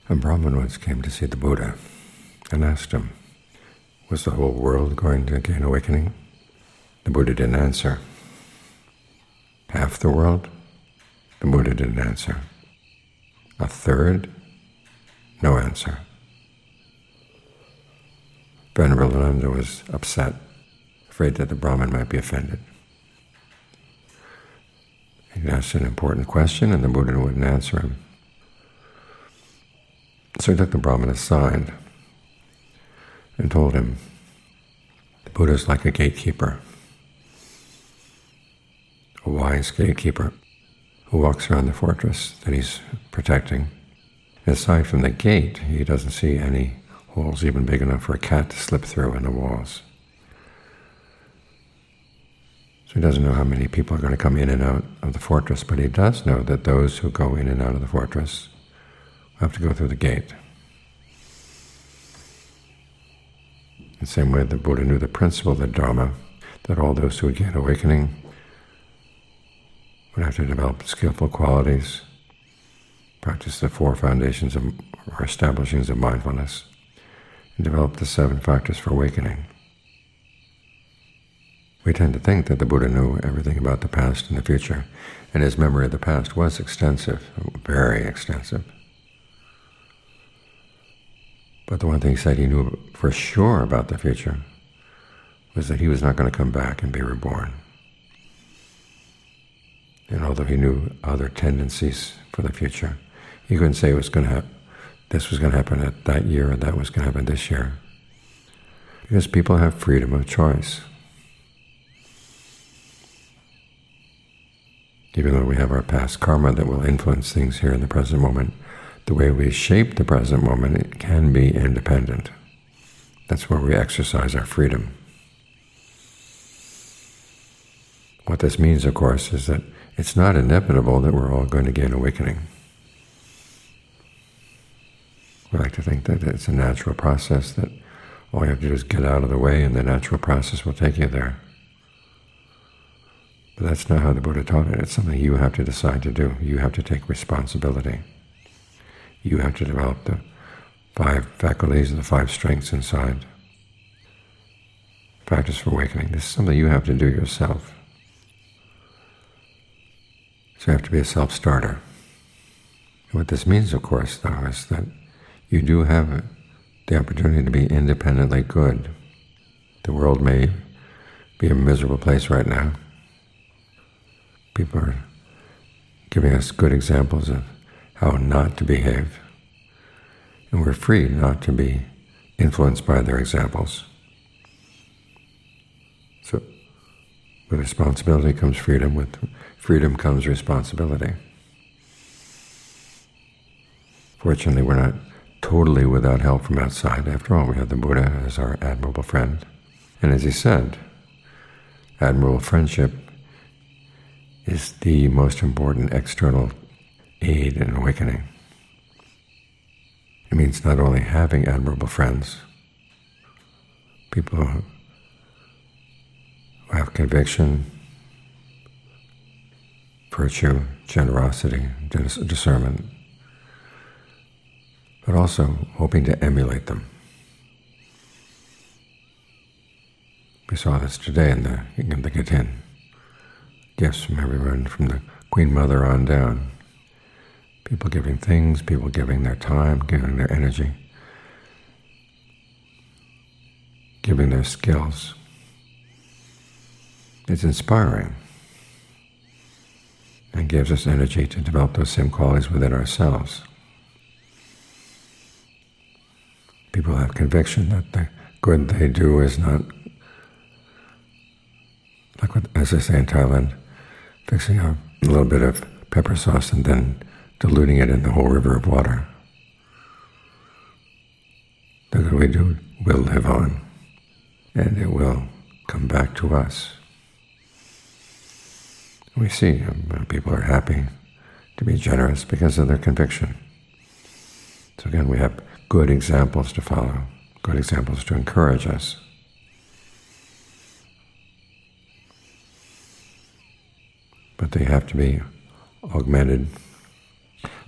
A Brahmin once came to see the Buddha and asked him, was the whole world going to gain awakening? The Buddha didn't answer. Half the world? The Buddha didn't answer. A third? No answer. Venerable Ananda was upset, afraid that the Brahmin might be offended. He asked an important question and the Buddha wouldn't answer him. So he took the Brahmin aside and told him, the Buddha is like a gatekeeper, a wise gatekeeper who walks around the fortress that he's protecting. And aside from the gate, he doesn't see any holes even big enough for a cat to slip through in the walls. So he doesn't know how many people are going to come in and out of the fortress, but he does know that those who go in and out of the fortress have to go through the gate. In the same way the Buddha knew the principle of the Dhamma, that all those who would gain awakening would have to develop skillful qualities, practice the 4 foundations or establishings of mindfulness, and develop the 7 factors for awakening. We tend to think that the Buddha knew everything about the past and the future, and his memory of the past was extensive, very extensive. But the one thing he said he knew for sure about the future was that he was not going to come back and be reborn. And although he knew other tendencies for the future, he couldn't say it was going to happen. This was going to happen at that year, or that was going to happen this year, because people have freedom of choice. Even though we have our past karma that will influence things here in the present moment, the way we shape the present moment, it can be independent. That's where we exercise our freedom. What this means, of course, is that it's not inevitable that we're all going to gain awakening. We like to think that it's a natural process, that all you have to do is get out of the way and the natural process will take you there. But that's not how the Buddha taught it. It's something you have to decide to do. You have to take responsibility. You have to develop the 5 faculties and the 5 strengths inside. Practice for awakening. This is something you have to do yourself. So you have to be a self-starter. What this means, of course, though, is that you do have the opportunity to be independently good. The world may be a miserable place right now. People are giving us good examples of how not to behave, and we're free not to be influenced by their examples. So with responsibility comes freedom, with freedom comes responsibility. Fortunately, we're not totally without help from outside. After all, we have the Buddha as our admirable friend. And as he said, admirable friendship is the most important external aid in awakening. It means not only having admirable friends, people who have conviction, virtue, generosity, discernment, but also hoping to emulate them. We saw this today in the Gita. Gifts from everyone, from the Queen Mother on down. People giving things, people giving their time, giving their energy, giving their skills. It's inspiring and gives us energy to develop those same qualities within ourselves. People have conviction that the good they do is not, like what, as they say in Thailand, fixing a little bit of pepper sauce and then diluting it in the whole river of water. The good we do will live on, and it will come back to us. We see people are happy to be generous because of their conviction. So again, we have good examples to follow, good examples to encourage us. But they have to be augmented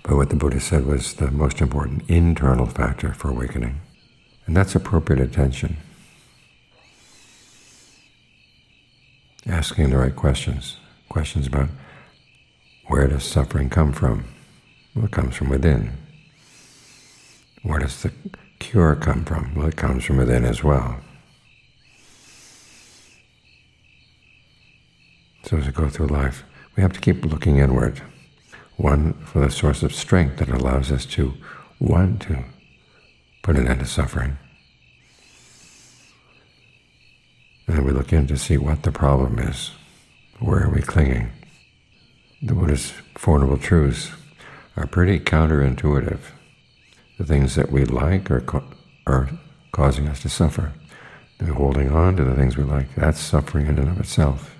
But what the Buddha said was the most important internal factor for awakening, and that's appropriate attention. Asking the right questions about where does suffering come from? Well, it comes from within. Where does the cure come from? Well, it comes from within as well. So as we go through life, we have to keep looking inward. One, for the source of strength that allows us to want to put an end to suffering. And we look in to see what the problem is. Where are we clinging? The Buddha's Four Noble Truths are pretty counterintuitive. The things that we like are causing us to suffer. And holding on to the things we like, that's suffering in and of itself.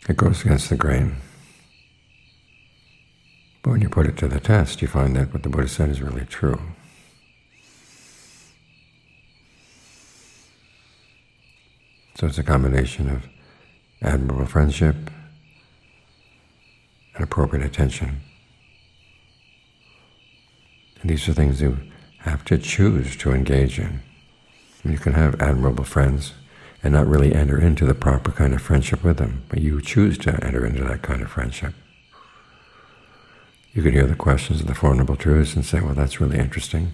It goes against the grain. But when you put it to the test, you find that what the Buddha said is really true. So it's a combination of admirable friendship and appropriate attention. And these are things you have to choose to engage in. You can have admirable friends and not really enter into the proper kind of friendship with them, but you choose to enter into that kind of friendship. You could hear the questions of the Four Noble Truths and say, well, that's really interesting,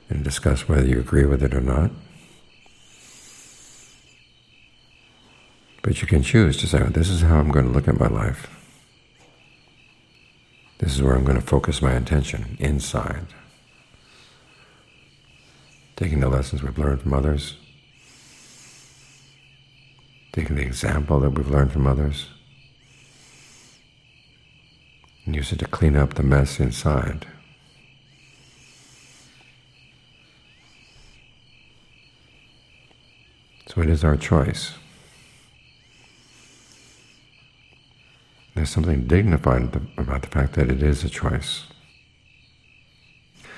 and discuss whether you agree with it or not. But you can choose to say, well, this is how I'm going to look at my life. This is where I'm going to focus my attention, inside. Taking the lessons we've learned from others, taking the example that we've learned from others, and use it to clean up the mess inside. So it is our choice. There's something dignified about the fact that it is a choice.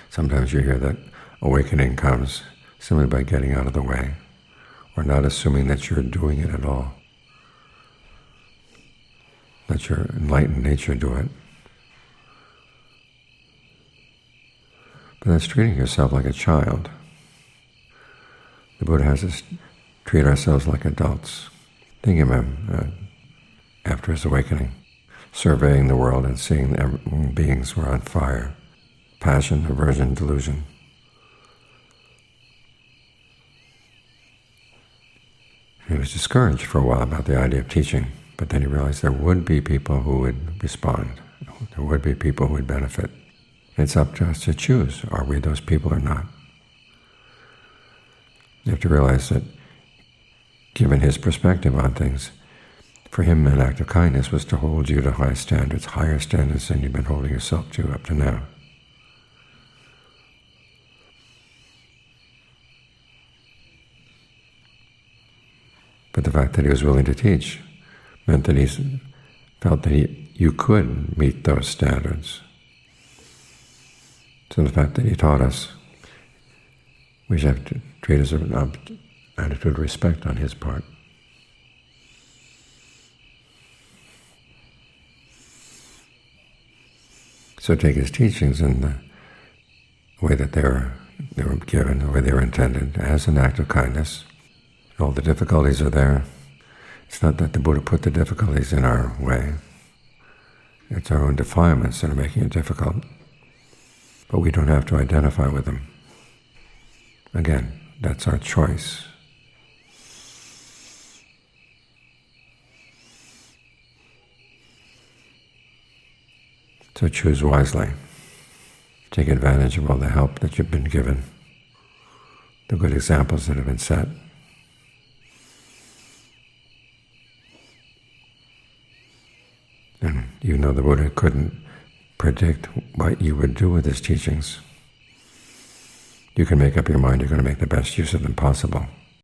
Sometimes you hear that awakening comes simply by getting out of the way, or not assuming that you're doing it at all. Let your enlightened nature do it. But that's treating yourself like a child. The Buddha has us treat ourselves like adults. Think of him after his awakening, surveying the world and seeing that beings were on fire. Passion, aversion, delusion. He was discouraged for a while about the idea of teaching, but then he realized there would be people who would respond. There would be people who would benefit. It's up to us to choose, are we those people or not? You have to realize that, given his perspective on things, for him an act of kindness was to hold you to high standards, higher standards than you've been holding yourself to up to now. But the fact that he was willing to teach meant that he felt that you could meet those standards. So the fact that he taught us, we should have to treat as an attitude of respect on his part. So take his teachings in the way that they were given, the way they were intended, as an act of kindness. All the difficulties are there. It's not that the Buddha put the difficulties in our way. It's our own defilements that are making it difficult. But we don't have to identify with them. Again, that's our choice. So choose wisely. Take advantage of all the help that you've been given, the good examples that have been set. And you know the Buddha couldn't predict what you would do with his teachings. You can make up your mind you're going to make the best use of them possible.